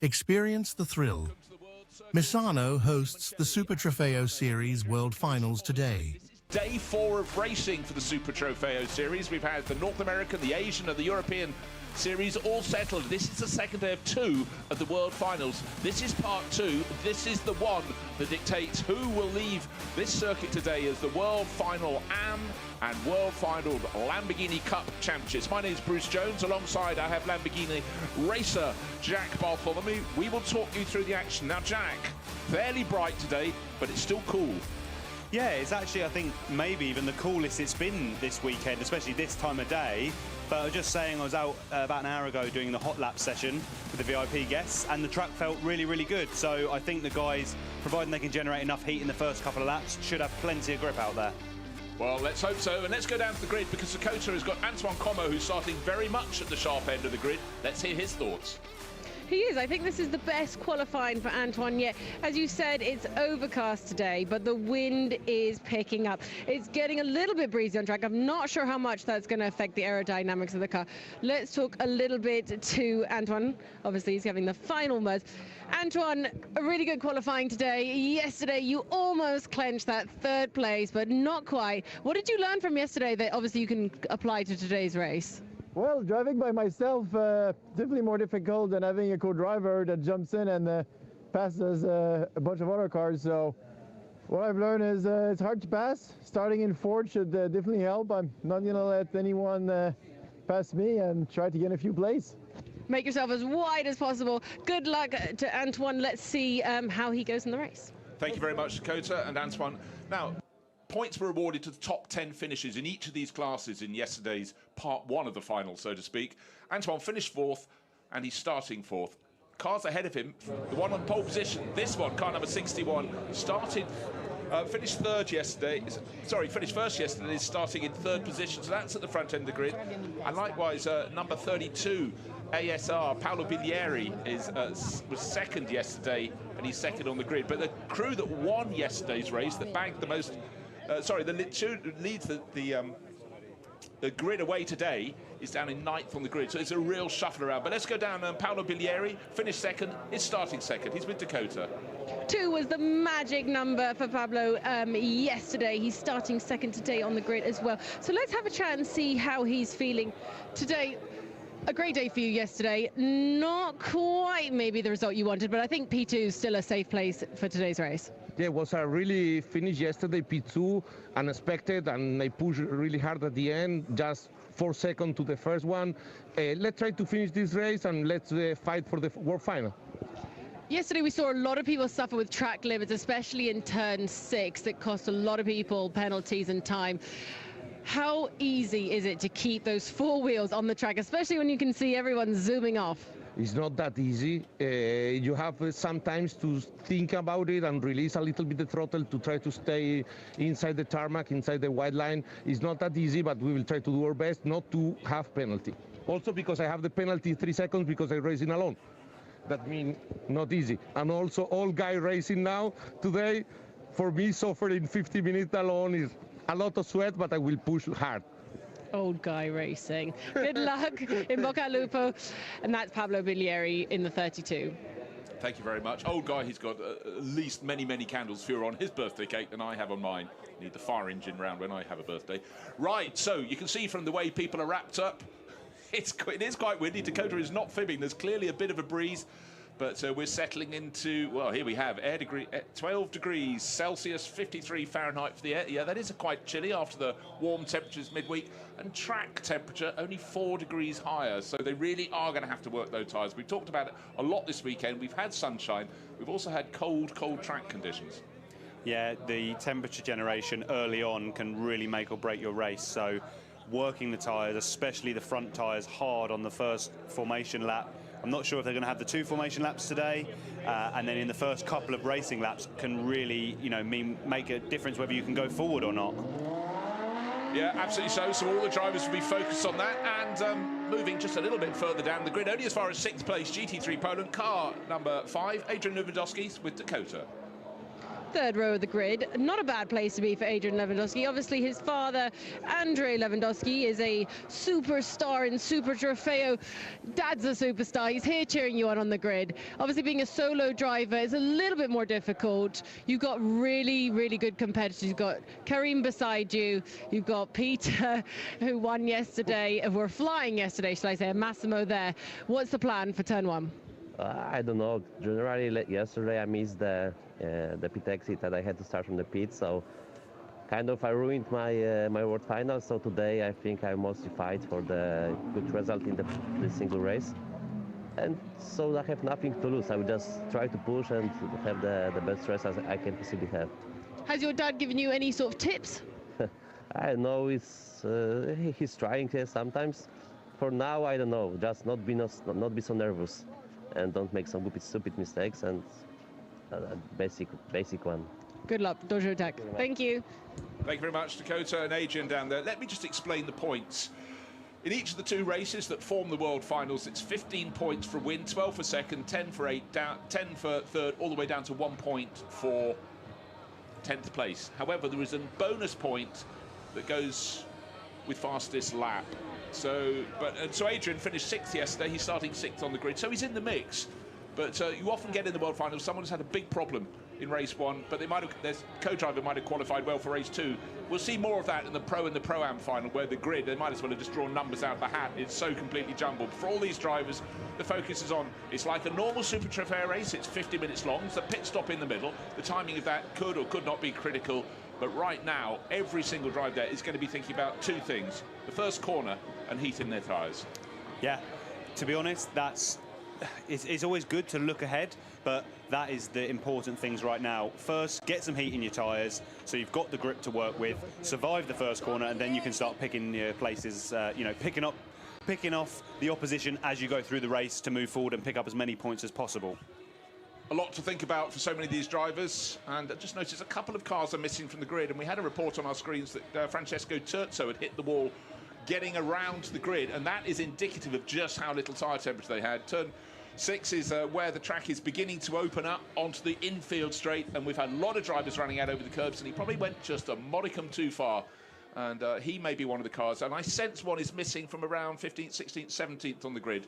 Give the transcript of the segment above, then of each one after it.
Experience the thrill. Misano hosts the Super Trofeo Series World Finals today. Day 4 of racing for the Super Trofeo Series. We've had the North American, the Asian and the European Series all settled. This is the second day of 2 of the World Finals. This is part 2. This is the one that dictates who will leave this circuit today as the World Final AM and World Final Lamborghini Cup champions. My name is Bruce Jones. Alongside I have Lamborghini racer Jack Bartholomew. We will talk you through the action. Now Jack, fairly bright today, but it's still cool. Yeah, it's actually, I think, maybe even the coolest it's been this weekend, especially this time of day. But I was just saying, I was out about an hour ago doing the hot lap session with the VIP guests, and the track felt really, really good. So I think the guys, providing they can generate enough heat in the first couple of laps, should have plenty of grip out there. Well, let's hope so. And let's go down to the grid, because Dakota has got Antoine Comeau, who's starting very much at the sharp end of the grid. Let's hear his thoughts. He is. I think this is the best qualifying for Antoine yet. As you said, it's overcast today, but the wind is picking up. It's getting a little bit breezy on track. I'm not sure how much that's going to affect the aerodynamics of the car. Let's talk a little bit to Antoine. Obviously, he's having the final buzz. Antoine, a really good qualifying today. Yesterday, you almost clenched that third place, but not quite. What did you learn from yesterday that obviously you can apply to today's race? Well, driving by myself, definitely more difficult than having a co-driver that jumps in and passes a bunch of other cars. So what I've learned is it's hard to pass. Starting in fourth should definitely help. I'm not going to let anyone pass me and try to get a few places. Make yourself as wide as possible. Good luck to Antoine. Let's see how he goes in the race. Thank you very much, Dakota and Antoine. Now, points were awarded to the top 10 finishes in each of these classes in yesterday's part 1 of the final, so to speak. Antoine finished 4th, and he's starting 4th. Cars ahead of him, the one on pole position, this one, car number 61, finished 3rd yesterday. Sorry, finished 1st yesterday, is starting in 3rd position, so that's at the front end of the grid. And likewise, number 32, ASR, Paolo Bilieri, was 2nd yesterday, and he's 2nd on the grid. But the crew that won yesterday's race, that bagged the most, leads the grid away today, is down in 9th on the grid. So it's a real shuffle around. But let's go down. Paolo Bilieri finished 2nd, is starting 2nd. He's with Dakota. 2 was the magic number for Pablo yesterday. He's starting 2nd today on the grid as well. So let's have a chat and see how he's feeling today. A great day for you yesterday. Not quite maybe the result you wanted, but I think P2 is still a safe place for today's race. Yeah, it was a really finish yesterday, P2, unexpected, and I pushed really hard at the end, just 4 seconds to the first one. Let's try to finish this race and let's fight for the World Final. Yesterday we saw a lot of people suffer with track limits, especially in turn 6, that cost a lot of people penalties and time. How easy is it to keep those 4 wheels on the track, especially when you can see everyone zooming off? It's not that easy. You have sometimes to think about it and release a little bit the throttle to try to stay inside the tarmac, inside the white line. It's not that easy, but we will try to do our best not to have penalty. Also because I have the penalty 3 seconds because I'm racing alone. That means not easy. And also all guy racing now today, for me suffering 50 minutes alone is a lot of sweat, but I will push hard. Old guy racing. Good luck in Bocca al Lupo. And that's Paolo Bilieri in the 32. Thank you very much. Old guy, he's got at least many, many candles fewer on his birthday cake than I have on mine. Need the fire engine round when I have a birthday. Right, so you can see from the way people are wrapped up, it is quite windy. Dakota is not fibbing. There's clearly a bit of a breeze. But we're settling into, well, here we have 12 degrees Celsius, 53 Fahrenheit for the air. Yeah, that is quite chilly after the warm temperatures midweek. And track temperature only 4 degrees higher. So they really are going to have to work those tyres. We've talked about it a lot this weekend. We've had sunshine. We've also had cold track conditions. Yeah, the temperature generation early on can really make or break your race. So working the tyres, especially the front tyres, hard on the first formation lap. I'm not sure if they're going to have the 2 formation laps today, and then in the first couple of racing laps can really, make a difference whether you can go forward or not. Yeah, absolutely so. So all the drivers will be focused on that, and moving just a little bit further down the grid, only as far as 6th place, GT3 Poland, car number 5, Adrien Lewandowski with Dakota. third row of the grid. Not a bad place to be for Adrien Lewandowski. Obviously, his father, Andrei Lewandowski, is a superstar in Super Trofeo. Dad's a superstar. He's here cheering you on the grid. Obviously, being a solo driver is a little bit more difficult. You've got really, really good competitors. You've got Karim beside you. You've got Peter, who won yesterday, were flying yesterday, shall I say, and Massimo there. What's the plan for turn one? I don't know. Generally, yesterday I missed the pit exit and I had to start from the pit, so kind of I ruined my my world final. So today I think I'm mostly fight for the good result in the single race, and so I have nothing to lose. I will just try to push and have the best race as I can possibly have. Has your dad given you any sort of tips? I know he's trying here sometimes. For now, I don't know. Just not be so nervous, and don't make some stupid mistakes, and basic one. Good luck, Dojo Tech. Thank you. Thank you very much, Dakota and Adrian down there. Let me just explain the points. In each of the two races that form the World Finals, it's 15 points for a win, 12 for second, 10 for 10 for third, all the way down to 1 point for 10th place. However, there is a bonus point that goes with fastest lap. So Adrian finished 6th yesterday. He's starting 6th on the grid, so he's in the mix. But you often get in the World Finals, someone who's had a big problem in race 1, but their co-driver might have qualified well for race 2. We'll see more of that in the Pro and the Pro-Am final, where the grid, they might as well have just drawn numbers out of the hat. It's so completely jumbled. For all these drivers, the focus is on, it's like a normal Super Trofeo race. It's 50 minutes long. There's a pit stop in the middle. The timing of that could or could not be critical. But right now, every single driver there is going to be thinking about two things: the first corner and heating their tyres. Yeah, to be honest, it's always good to look ahead, but that is the important things right now. First, get some heat in your tyres, so you've got the grip to work with. Survive the first corner, and then you can start picking your places. Picking off the opposition as you go through the race to move forward and pick up as many points as possible. A lot to think about for so many of these drivers, and I just noticed a couple of cars are missing from the grid, and we had a report on our screens that Francesco Terzo had hit the wall getting around the grid, and that is indicative of just how little tyre temperature they had. Turn 6 is where the track is beginning to open up onto the infield straight, and we've had a lot of drivers running out over the curbs, and he probably went just a modicum too far, and he may be one of the cars, and I sense one is missing from around 15th, 16th, 17th on the grid.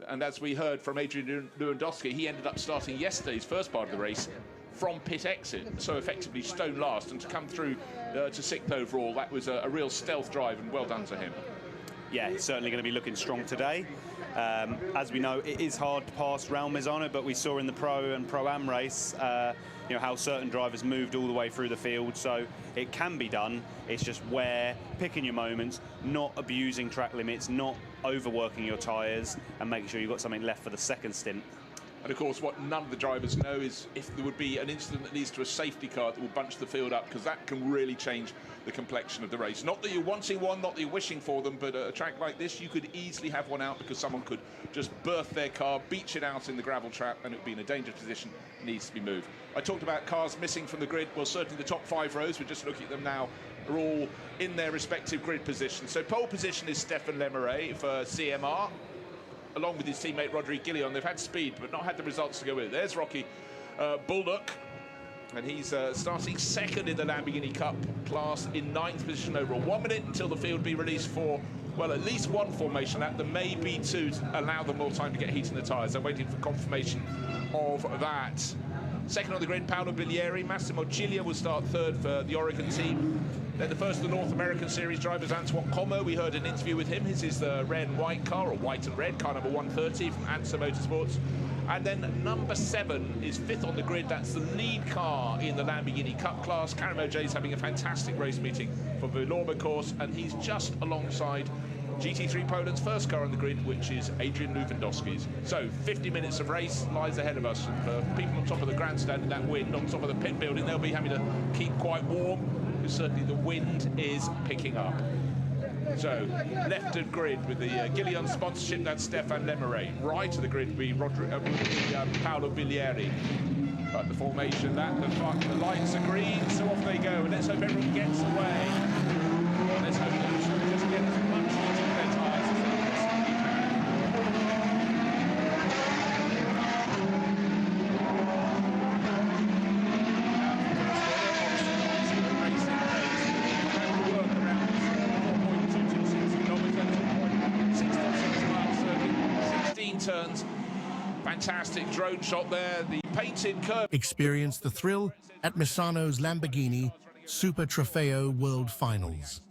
And as we heard from Adrien Lewandowski, he ended up starting yesterday's first part of the race from pit exit, so effectively stone last, and to come through to 6th overall, that was a real stealth drive, and well done to him. Yeah, he's certainly going to be looking strong today. As we know, it is hard to pass round Misano, but we saw in the Pro and Pro-Am race how certain drivers moved all the way through the field, so it can be done. It's just picking your moments, not abusing track limits, not overworking your tyres, and making sure you've got something left for the second stint. And of course, what none of the drivers know is if there would be an incident that leads to a safety car that will bunch the field up, because that can really change the complexion of the race. Not that you're wanting one, not that you're wishing for them, but at a track like this, you could easily have one out because someone could just berth their car, beach it out in the gravel trap, and it would be in a dangerous position, needs to be moved. I talked about cars missing from the grid. Well, certainly the top 5 rows, we're just looking at them now, are all in their respective grid positions. So pole position is Stéphane Lemeray for CMR, along with his teammate Rodrigue Guillon. They've had speed, but not had the results to go with it. There's Rocky Bulldog, and he's starting 2nd in the Lamborghini Cup class in 9th position overall. 1 minute until the field be released for, well, at least one formation lap. There may be 2 to allow them more time to get heat in the tyres. They're waiting for confirmation of that. 2nd on the grid, Paolo Bilieri. Massimo Cilia will start 3rd for the Oregon team. Then the first of the North American Series drivers, Antoine Comeau. We heard an interview with him. His is the red and white car, or white and red, car number 130 from ANSA Motorsports. And then number 7 is 5th on the grid. That's the lead car in the Lamborghini Cup class. Karim Ojay's having a fantastic race meeting for Villorba course, and he's just alongside GT3 Poland's first car on the grid, which is Adrien Lewandowski's. So 50 minutes of race lies ahead of us. And for people on top of the grandstand in that wind, on top of the pit building, they'll be having to keep quite warm, because certainly the wind is picking up. So left of grid with the Guillon sponsorship, that's Stéphane Lemeray. Right of the grid will be Paolo Bilieri. But the formation, the lights are green, so off they go. And let's hope everyone gets away. Let's hope they just get as much heat in their tyres as they possibly can. turns. Fantastic drone shot there. The painted curve. Experience the thrill at Misano's Lamborghini Super Trofeo World Finals.